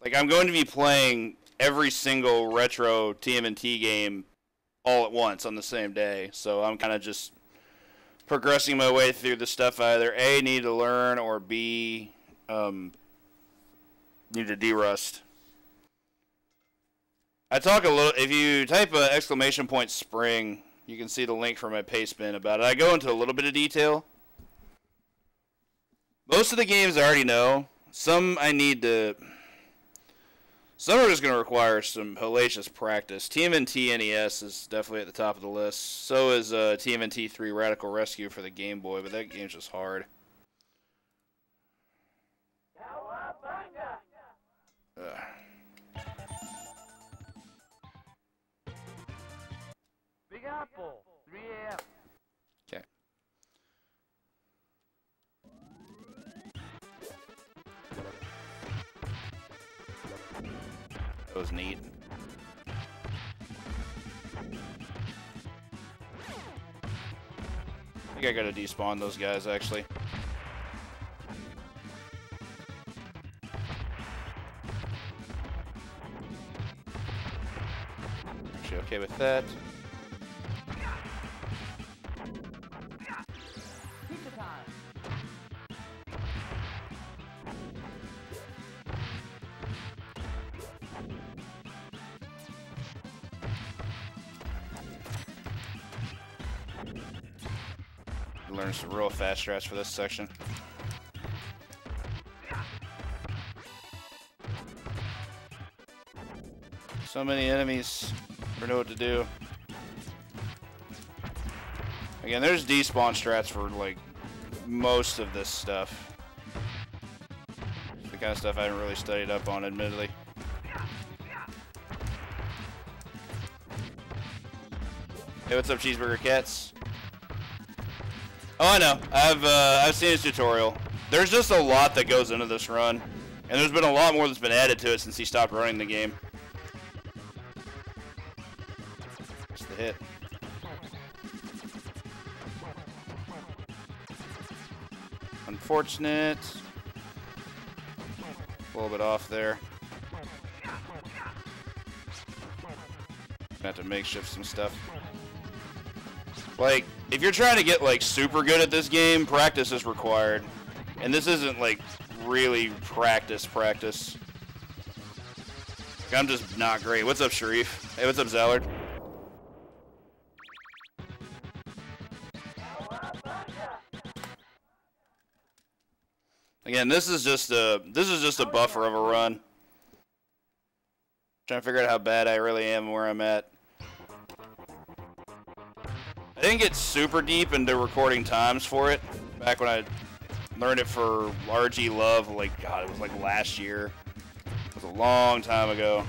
Like, I'm going to be playing every single retro TMNT game all at once on the same day. So I'm kind of just progressing my way through the stuff I either A, need to learn, or B, need to de-rust. I talk a little, if you type !spring, you can see the link for my paste bin about it. I go into a little bit of detail. Most of the games I already know. Some I need to... Some are just going to require some hellacious practice. TMNT NES is definitely at the top of the list. So is TMNT 3 Radical Rescue for the Game Boy, but that game's just hard. Big Apple, 3 a.m. Okay. That was neat. I think I gotta despawn those guys, actually. Actually, okay with that. Learn some real fast strats for this section. So many enemies, never know what to do. Again, there's despawn strats for like most of this stuff. It's the kind of stuff I haven't really studied up on, admittedly. Hey, what's up, cheeseburger cats? Oh, I know. I've seen his tutorial. There's just a lot that goes into this run, and there's been a lot more that's been added to it since he stopped running the game. That's the hit. Unfortunate. A little bit off there. Gonna have to makeshift some stuff. Like, if you're trying to get, like, super good at this game, practice is required. And this isn't, like, really practice. Like, I'm just not great. What's up, Sharif? Hey, what's up, Zallard? Again, this is just a buffer of a run. Trying to figure out how bad I really am and where I'm at. I didn't get super deep into recording times for it back when I learned it for RG Love. Like, God, it was like last year. It was a long time ago.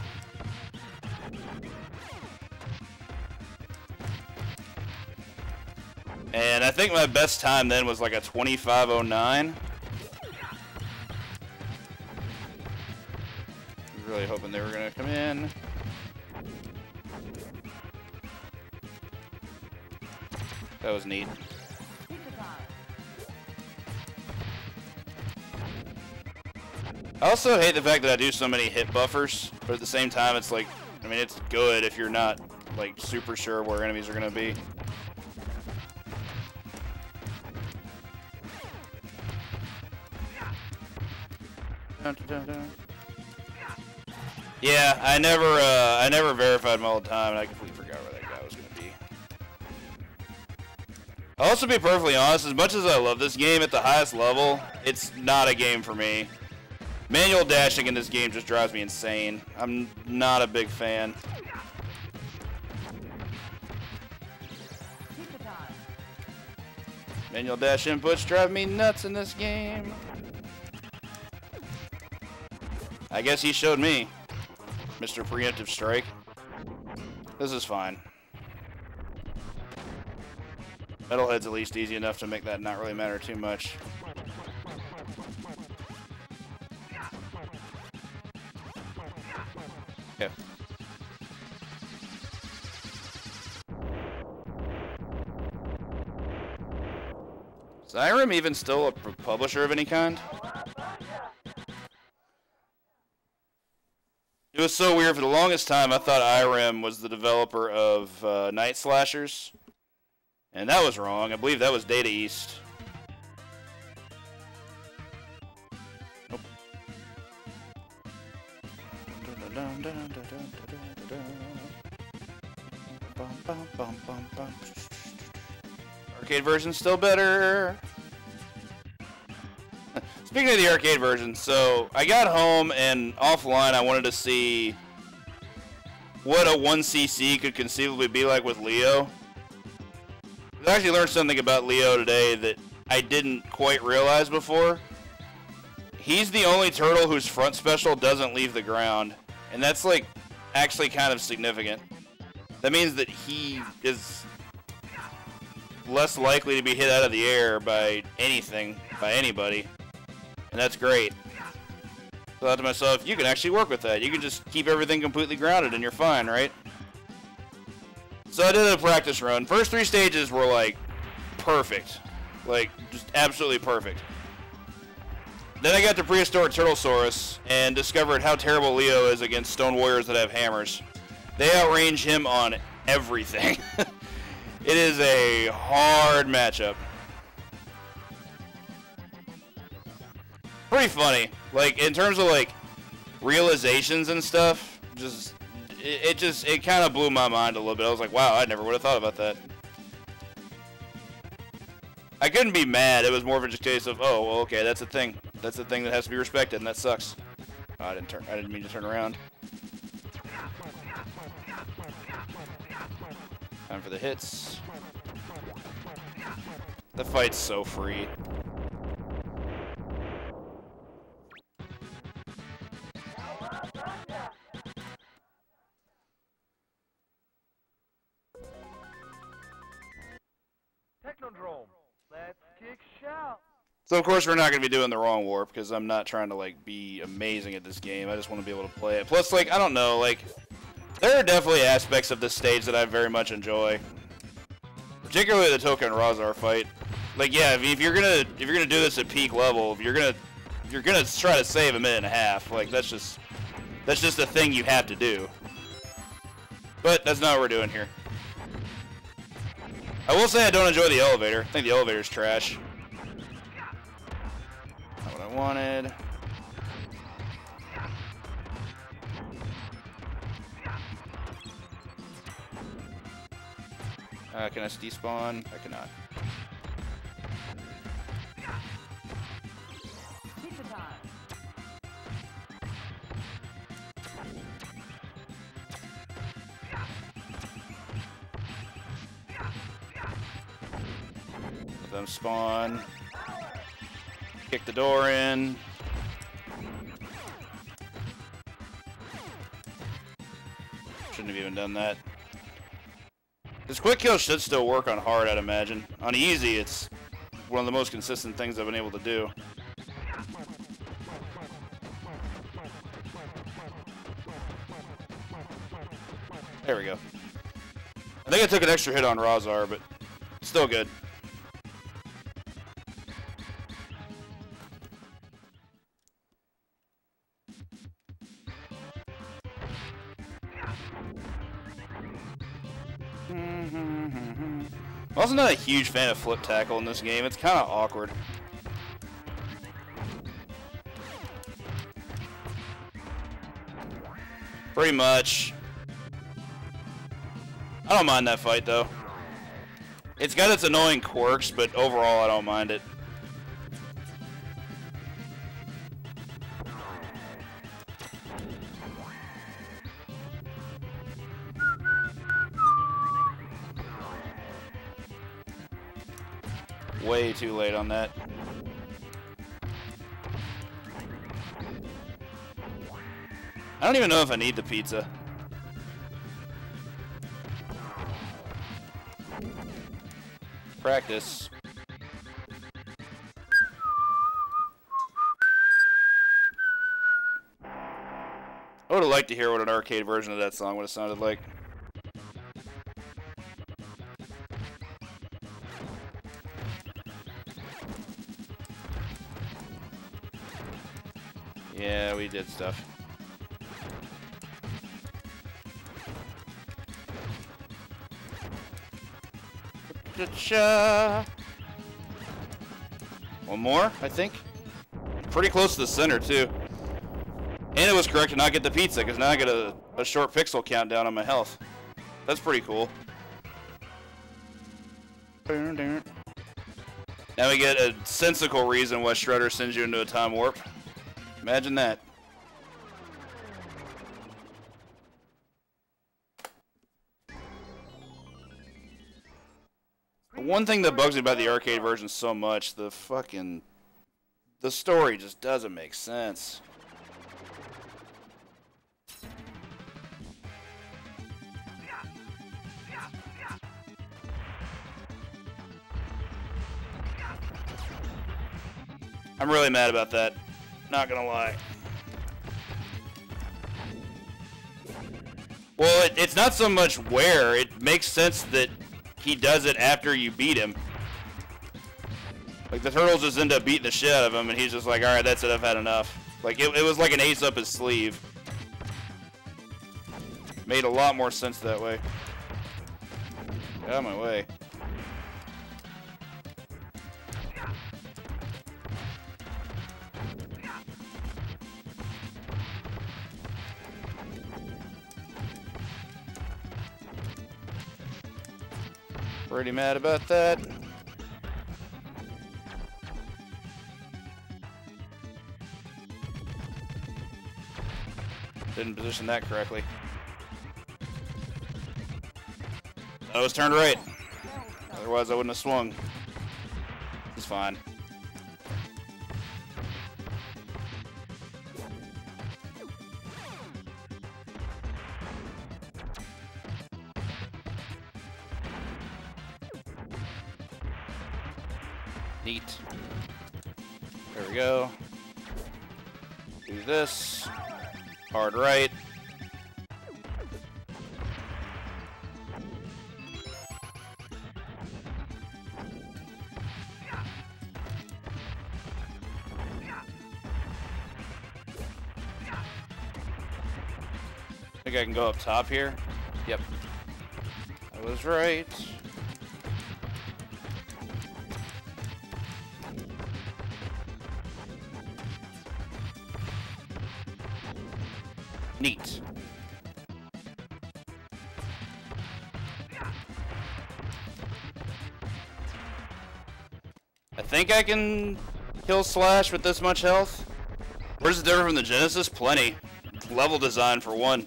And I think my best time then was like a 25:09. I was really hoping they were going to come in. That was neat. I also hate the fact that I do so many hit buffers, but at the same time, it's like, I mean, it's good if you're not, like, super sure where enemies are going to be. Dun, dun, dun, dun. Yeah, I never verified my old time, and I completely forgot where that guy was going to be. I'll also be perfectly honest, as much as I love this game at the highest level, it's not a game for me. Manual dashing in this game just drives me insane. I'm not a big fan. Manual dash inputs drive me nuts in this game. I guess he showed me, Mr. Preemptive Strike. This is fine. Metalhead's at least easy enough to make that not really matter too much. Okay. Is Irem even still a publisher of any kind? It was so weird. For the longest time, I thought IREM was the developer of Night Slashers. And that was wrong. I believe that was Data East. Nope. Arcade version's still better. Speaking of the arcade version, so I got home and offline I wanted to see what a 1cc could conceivably be like with Leo. I actually learned something about Leo today that I didn't quite realize before. He's the only turtle whose front special doesn't leave the ground, and that's like actually kind of significant. That means that he is less likely to be hit out of the air by anything, by anybody. And that's great. So I thought to myself, you can actually work with that. You can just keep everything completely grounded and you're fine, right? So I did a practice run. First 3 stages were like perfect. Like just absolutely perfect. Then I got to Prehistoric Turtlesaurus and discovered how terrible Leo is against stone warriors that have hammers. They outrange him on everything. It is a hard matchup. Pretty funny, like in terms of like realizations and stuff. It kind of blew my mind a little bit. I was like, wow, I never would have thought about that. I couldn't be mad. It was more of a just case of, oh, well, okay, that's a thing. That's a thing that has to be respected, and that sucks. Oh, I didn't mean to turn around. Time for the hits. The fight's so free. Technodrome. Let's kick shout. So of course we're not going to be doing the wrong warp because I'm not trying to like be amazing at this game. I just want to be able to play it. Plus, like, I don't know, like there are definitely aspects of this stage that I very much enjoy. Particularly the Toka and Razar fight. Like, yeah, if you're gonna do this at peak level, if you're gonna try to save 1.5 minutes, like that's just a thing you have to do. But that's not what we're doing here. I will say I don't enjoy the elevator. I think the elevator's trash. Not what I wanted. Can I despawn? I cannot. Pizza time. Let them spawn. Kick the door in. Shouldn't have even done that. This quick kill should still work on hard, I'd imagine. On easy, it's one of the most consistent things I've been able to do. There we go. I think I took an extra hit on Razar, but still good. I'm also not a huge fan of flip tackle in this game. It's kind of awkward. Pretty much. I don't mind that fight, though. It's got its annoying quirks, but overall I don't mind it. Way too late on that. I don't even know if I need the pizza. Practice. I would have liked to hear what an arcade version of that song would have sounded like. Yeah, we did stuff. Cha-cha-cha. One more, I think. Pretty close to the center, too. And it was correct to not get the pizza, because now I get a short pixel countdown on my health. That's pretty cool. Now we get a sensical reason why Shredder sends you into a time warp. Imagine that. The one thing that bugs me about the arcade version so much, the story just doesn't make sense. I'm really mad about that. Not gonna lie. Well, it's not so much where. It makes sense that he does it after you beat him. Like, the turtles just end up beating the shit out of him, and he's just like, alright, that's it, I've had enough. Like, it was like an ace up his sleeve. Made a lot more sense that way. Get out of my way. Pretty mad about that. Didn't position that correctly. I was turned right. Otherwise I wouldn't have swung. It's fine. Neat. There we go. Do this. Hard right. Think I can go up top here? Yep. I was right. Neat. I think I can kill Slash with this much health. Where's it different from the Genesis? Plenty. Level design for one.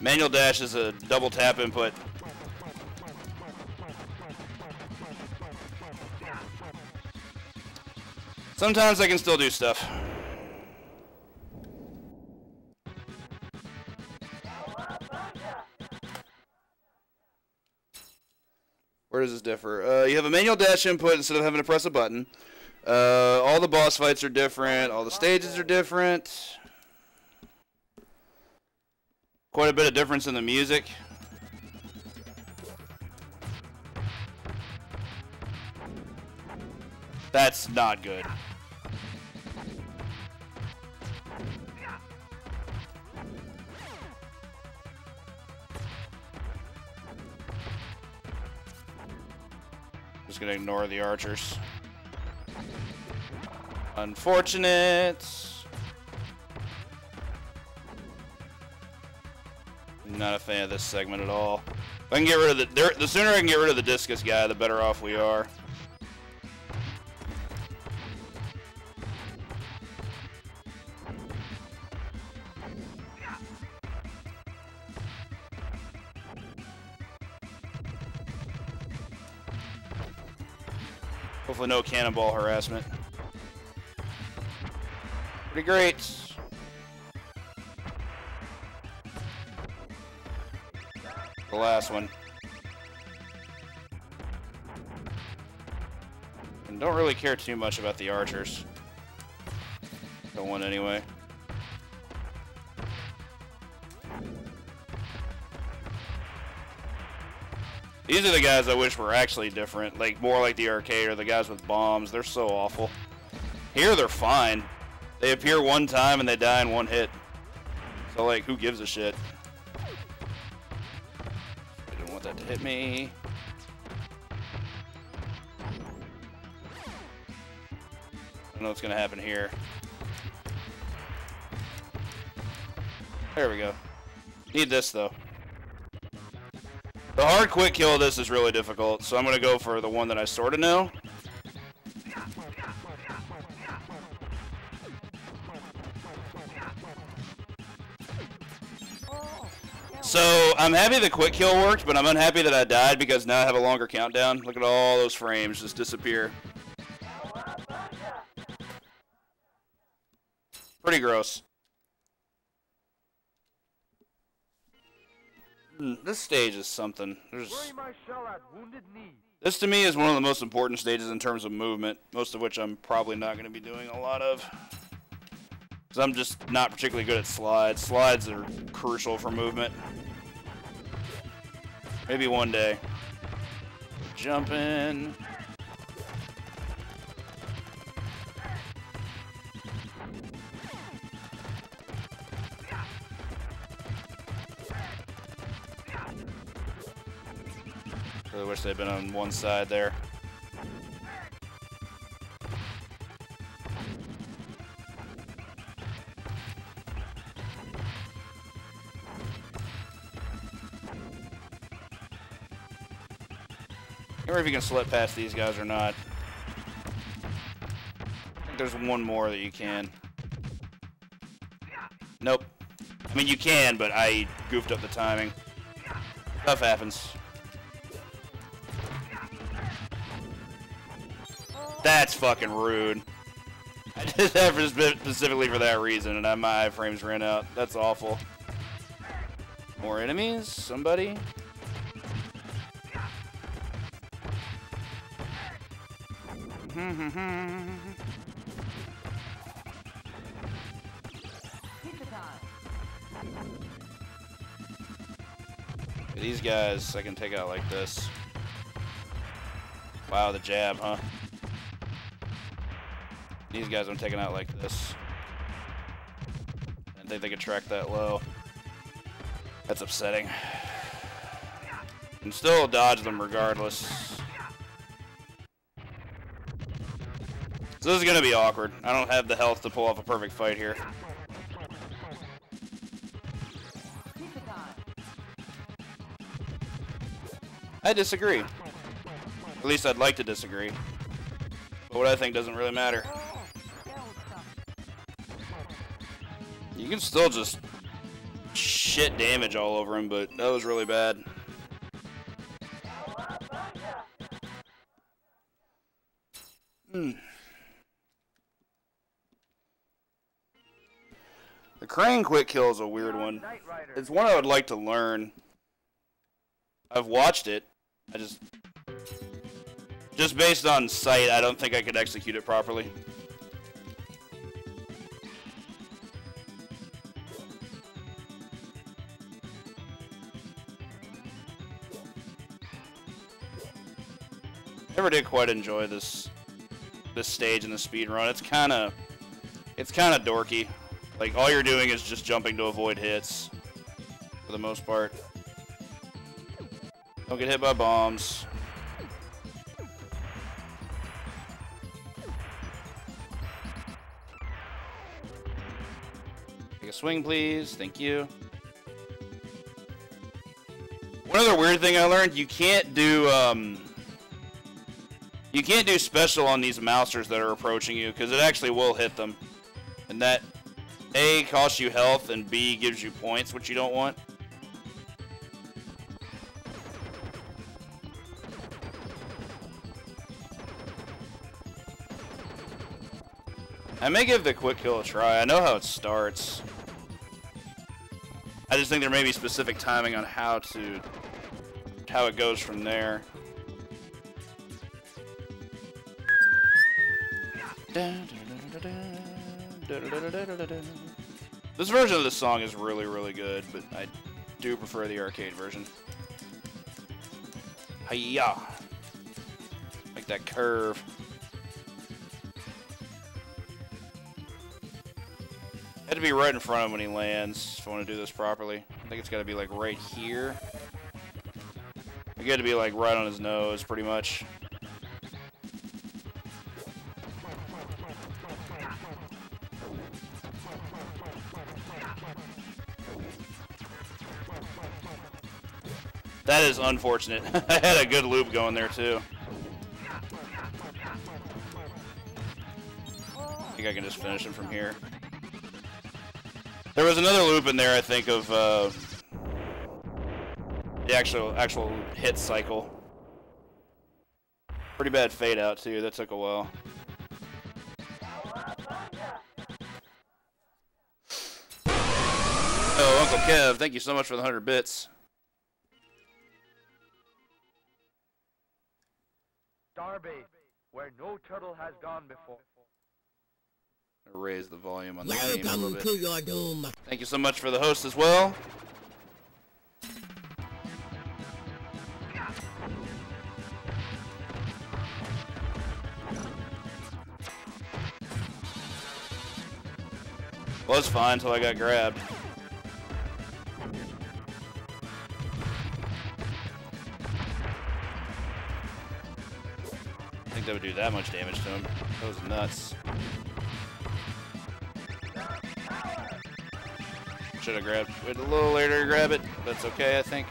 Manual dash is a double tap input. Sometimes I can still do stuff. Where does this differ? You have a manual dash input instead of having to press a button. All the boss fights are different. All the stages are different. Quite a bit of difference in the music. That's not good. Just gonna ignore the archers. Unfortunate. Not a fan of this segment at all. If I can get rid of the sooner I can get rid of the discus guy, the better off we are. Hopefully no cannonball harassment. Pretty great. The last one. And don't really care too much about the archers. Don't want anyway. These are the guys I wish were actually different, like more like the arcade or the guys with bombs. They're so awful. Here they're fine. They appear one time and they die in one hit. So like, who gives a shit? I didn't want that to hit me. know what's gonna happen here. There we go. Need this though. The hard quick kill of this is really difficult, so I'm gonna go for the one that I sort of know. So I'm happy the quick kill worked, but I'm unhappy that I died because now I have a longer countdown. Look at all those frames just disappear. Pretty gross. This stage is something. This to me is one of the most important stages in terms of movement, most of which I'm probably not going to be doing a lot of. Because I'm just not particularly good at slides. Slides are crucial for movement. Maybe one day. Jumping. Really wish they'd been on one side there. I don't know if you can slip past these guys or not. I think there's one more that you can. Nope. I mean, you can, but I goofed up the timing. Stuff happens. That's fucking rude. I did that specifically for that reason, and my iframes ran out. That's awful. More enemies? Somebody? These guys I can take out like this. Wow, the jab, huh? These guys I'm taking out like this. I didn't think they could track that low. That's upsetting. And still dodge them regardless. So this is going to be awkward. I don't have the health to pull off a perfect fight here. I disagree. At least I'd like to disagree. But what I think doesn't really matter. You can still just shit damage all over him, but that was really bad. The crane quick kill is a weird one. It's one I would like to learn. I've watched it. I just based on sight, I don't think I could execute it properly. Never did quite enjoy this stage in the speedrun. It's kind of dorky. Like, all you're doing is just jumping to avoid hits, for the most part. Don't get hit by bombs. Take a swing, please. Thank you. One other weird thing I learned, you can't do special on these mousers that are approaching you, because it actually will hit them. And that A, costs you health, and B, gives you points, which you don't want. I may give the quick kill a try. I know how it starts. I just think there may be specific timing on how it goes from there. This version of the song is really, really good, but I do prefer the arcade version. Hiya! Make that curve. Had to be right in front of him when he lands if I want to do this properly. I think it's got to be like right here. I got to be like right on his nose, pretty much. That is unfortunate. I had a good loop going there too. I think I can just finish him from here. There was another loop in there, I think, of the actual hit cycle. Pretty bad fade out too. That took a while. Oh, Uncle Kev, thank you so much for the 100 bits. Starbase, where no turtle has gone before. Raise the volume on the game a little bit. To your doom. Thank you so much for the host as well. Was fine until I got grabbed. I think that would do that much damage to him. That was nuts. Should have grabbed it a little later to grab it. That's okay, I think.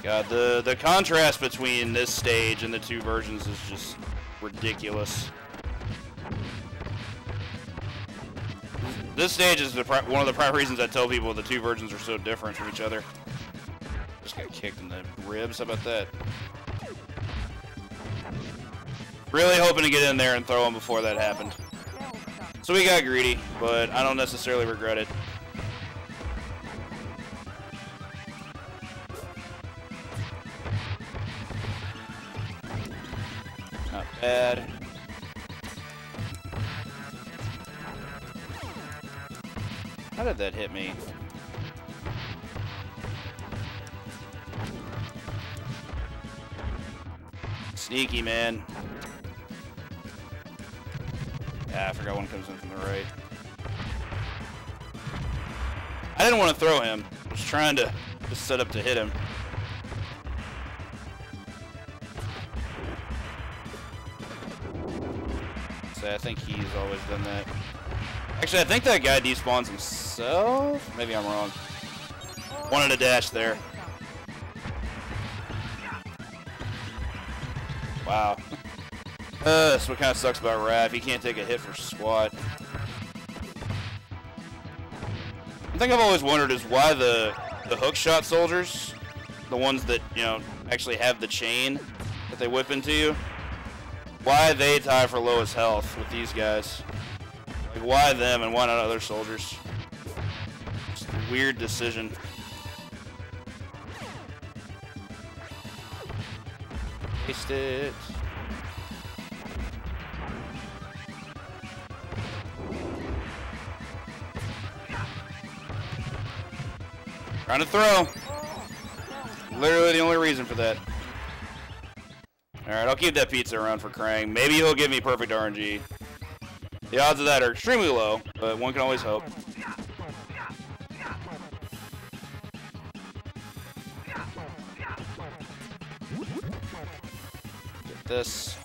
God, the contrast between this stage and the two versions is just ridiculous. This stage is one of the prime reasons I tell people the two versions are so different from each other. Just got kicked in the ribs. How about that? Really hoping to get in there and throw him before that happened. So we got greedy, but I don't necessarily regret it. Not bad. How did that hit me? Sneaky, man. Yeah, I forgot one comes in from the right. I didn't want to throw him. I was trying to just set up to hit him. So I think he's always done that. Actually, I think that guy despawns himself. Maybe I'm wrong. Wanted a dash there. Wow. That's what kind of sucks about Raph. He can't take a hit for squat. One thing I've always wondered is why the hook shot soldiers, the ones that, you know, actually have the chain that they whip into you, why they tie for lowest health with these guys. Like, why them and why not other soldiers? Just a weird decision. Waste it. Trying to throw. Literally the only reason for that. Alright, I'll keep that pizza around for Krang. Maybe he'll give me perfect RNG. The odds of that are extremely low, but one can always hope. Get this.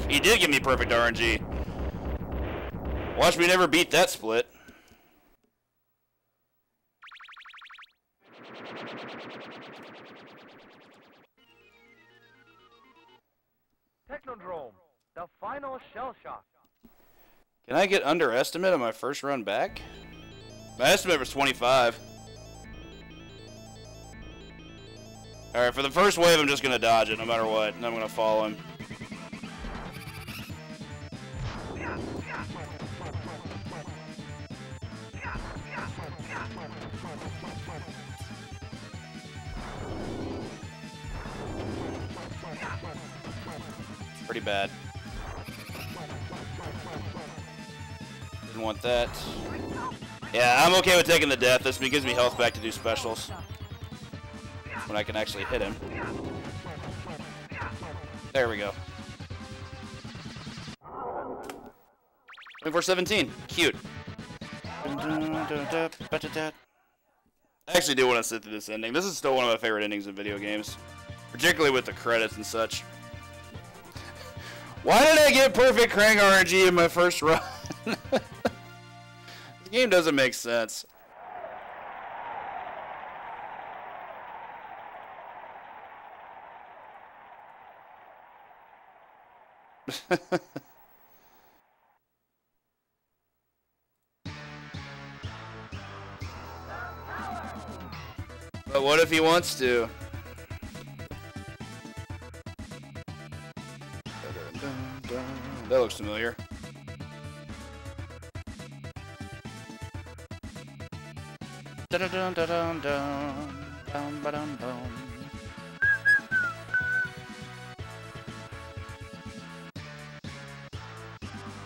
He did give me perfect RNG. Watch me never beat that split. Technodrome, the final shell shock. Can I get underestimate on my first run back? My estimate was 25. Alright, for the first wave, I'm just going to dodge it no matter what, and I'm going to follow him. Pretty bad. Didn't want that. Yeah, I'm okay with taking the death. This gives me health back to do specials. When I can actually hit him. There we go. 24-17. Cute. I actually do want to sit through this ending. This is still one of my favorite endings in video games, particularly with the credits and such. Why did I get perfect crank RNG in my first run? This game doesn't make sense. But what if he wants to? That looks familiar.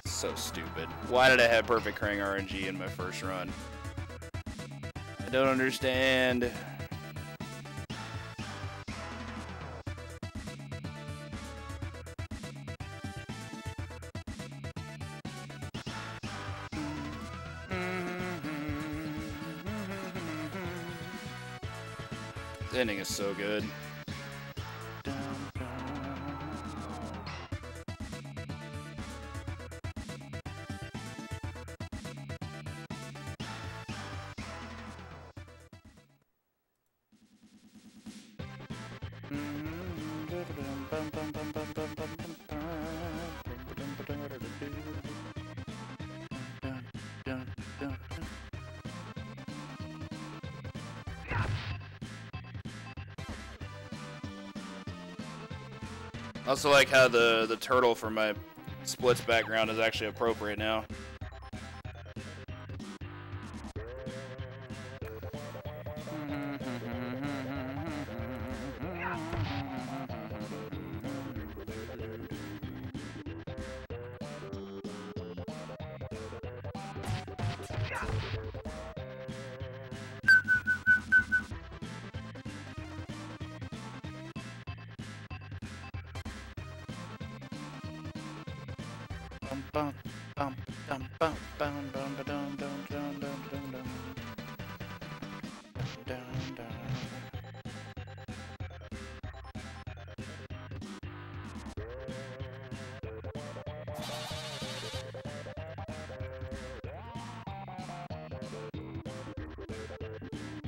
So stupid. Why did I have perfect crank RNG in my first run? I don't understand. This ending is so good. I also like how the turtle for my splits background is actually appropriate now.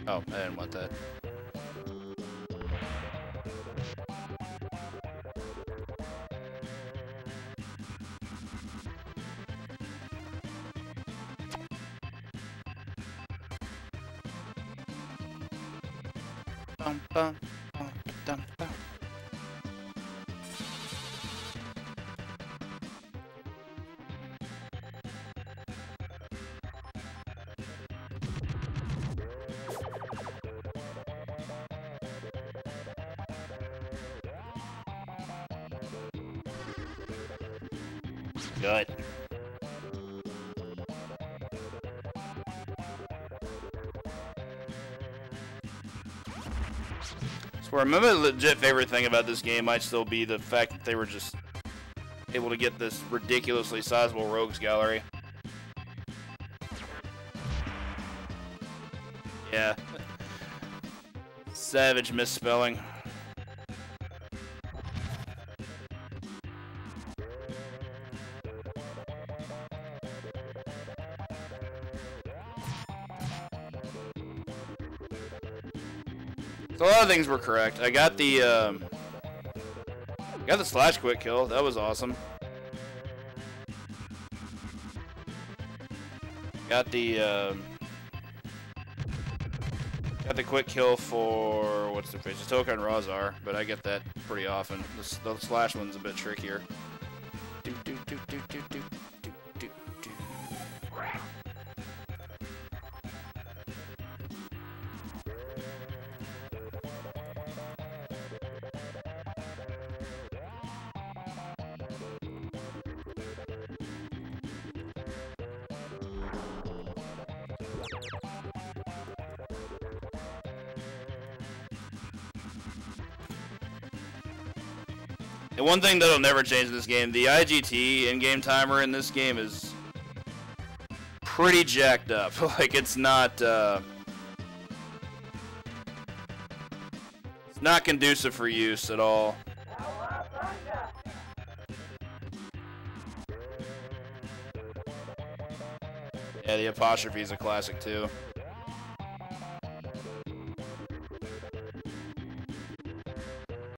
Oh, I didn't want that. Good. So my legit favorite thing about this game might still be the fact that they were just able to get this ridiculously sizable rogues gallery. Yeah. Savage misspelling. So a lot of things were correct. I got the slash quick kill. That was awesome. Got the quick kill for what's the face? Toka and Razar, but I get that pretty often. The slash one's a bit trickier. And one thing that'll never change in this game, the IGT in-game timer in this game is pretty jacked up. Like, it's not Not conducive for use at all. Yeah, the apostrophe is a classic too.